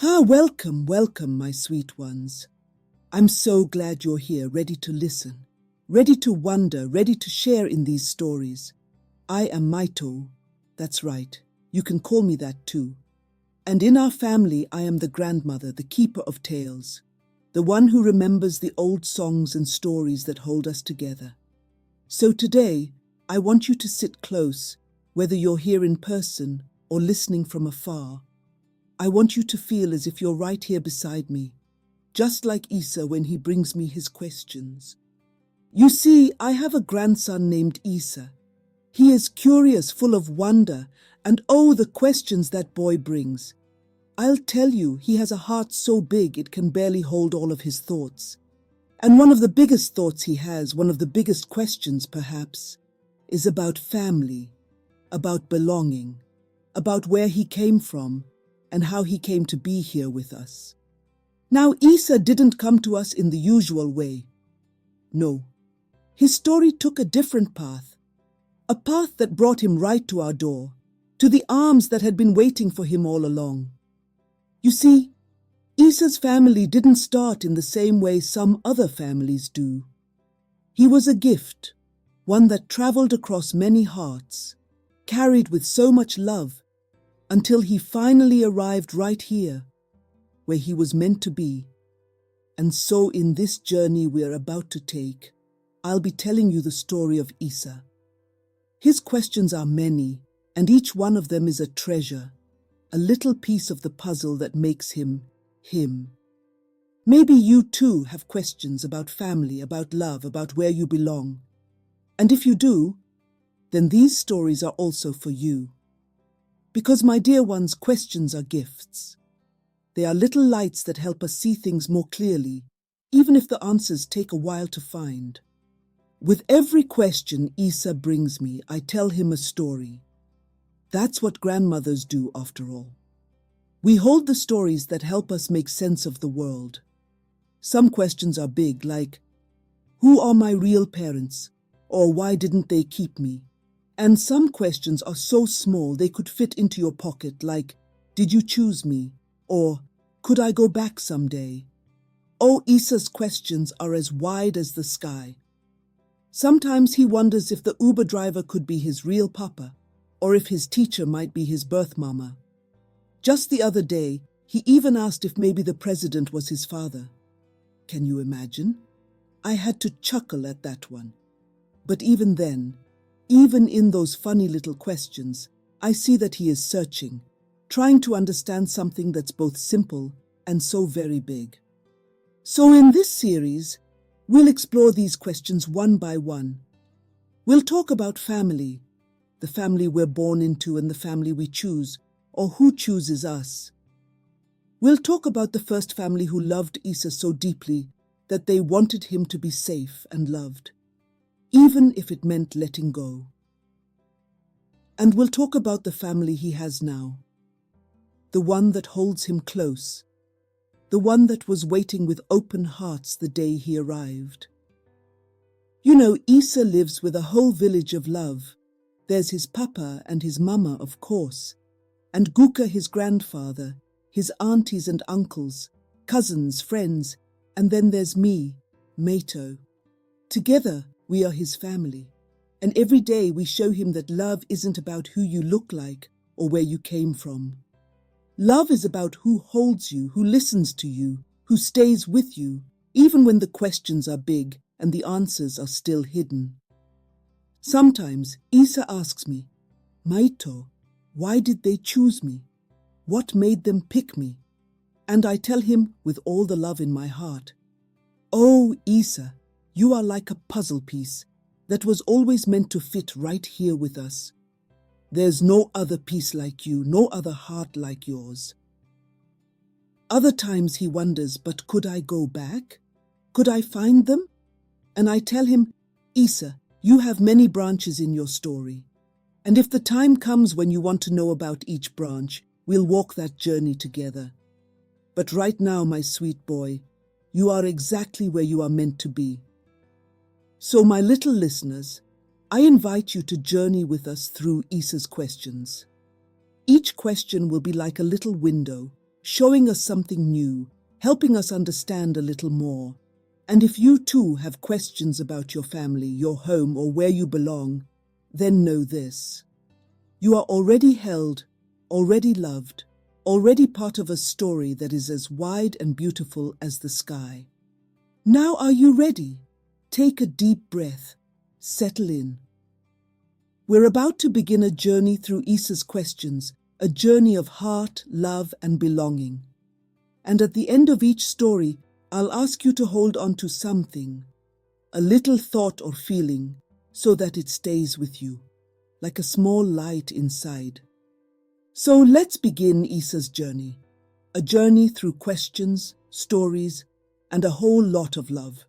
Welcome, welcome, my sweet ones. I'm so glad you're here, ready to listen, ready to wonder, ready to share in these stories. I am Maitu. That's right, you can call me that too. And in our family, I am the grandmother, the keeper of tales, the one who remembers the old songs and stories that hold us together. So today, I want you to sit close, whether you're here in person or listening from afar. I want you to feel as if you're right here beside me, just like Issa when he brings me his questions. You see, I have a grandson named Issa. He is curious, full of wonder, and oh, the questions that boy brings. I'll tell you, he has a heart so big it can barely hold all of his thoughts. And one of the biggest thoughts he has, one of the biggest questions perhaps, is about family, about belonging, about where he came from, and how he came to be here with us. Now, Issa didn't come to us in the usual way. No, his story took a different path, a path that brought him right to our door, to the arms that had been waiting for him all along. You see, Issa's family didn't start in the same way some other families do. He was a gift, one that traveled across many hearts, carried with so much love, until he finally arrived right here, where he was meant to be. And so in this journey we're about to take, I'll be telling you the story of Issa. His questions are many, and each one of them is a treasure, a little piece of the puzzle that makes him, him. Maybe you too have questions about family, about love, about where you belong. And if you do, then these stories are also for you. Because, my dear ones, questions are gifts. They are little lights that help us see things more clearly, even if the answers take a while to find. With every question Issa brings me, I tell him a story. That's what grandmothers do, after all. We hold the stories that help us make sense of the world. Some questions are big, like, who are my real parents? Or why didn't they keep me? And some questions are so small they could fit into your pocket, like, did you choose me? Or, could I go back someday? Oh, Issa's questions are as wide as the sky. Sometimes he wonders if the Uber driver could be his real papa, or if his teacher might be his birth mama. Just the other day, he even asked if maybe the president was his father. Can you imagine? I had to chuckle at that one. But even then, even in those funny little questions, I see that he is searching, trying to understand something that's both simple and so very big. So in this series, we'll explore these questions one by one. We'll talk about family, the family we're born into and the family we choose, or who chooses us. We'll talk about the first family who loved Issa so deeply that they wanted him to be safe and loved, even if it meant letting go. And we'll talk about the family he has now, the one that holds him close, the one that was waiting with open hearts the day he arrived. You know, Issa lives with a whole village of love. There's his papa and his mama, of course, and Guka, his grandfather, his aunties and uncles, cousins, friends, and then there's me, Maitu. Together, we are his family, and every day we show him that love isn't about who you look like or where you came from. Love is about who holds you, who listens to you, who stays with you, even when the questions are big and the answers are still hidden. Sometimes Issa asks me, Maitu, why did they choose me? What made them pick me? And I tell him with all the love in my heart, oh, Issa, you are like a puzzle piece that was always meant to fit right here with us. There's no other piece like you, no other heart like yours. Other times he wonders, but could I go back? Could I find them? And I tell him, Issa, you have many branches in your story. And if the time comes when you want to know about each branch, we'll walk that journey together. But right now, my sweet boy, you are exactly where you are meant to be. So, my little listeners, I invite you to journey with us through Issa's questions. Each question will be like a little window, showing us something new, helping us understand a little more. And if you too have questions about your family, your home, or where you belong, then know this. You are already held, already loved, already part of a story that is as wide and beautiful as the sky. Now are you ready? Take a deep breath. Settle in. We're about to begin a journey through Issa's questions, a journey of heart, love, and belonging. And at the end of each story, I'll ask you to hold on to something, a little thought or feeling, so that it stays with you, like a small light inside. So let's begin Issa's journey, a journey through questions, stories, and a whole lot of love.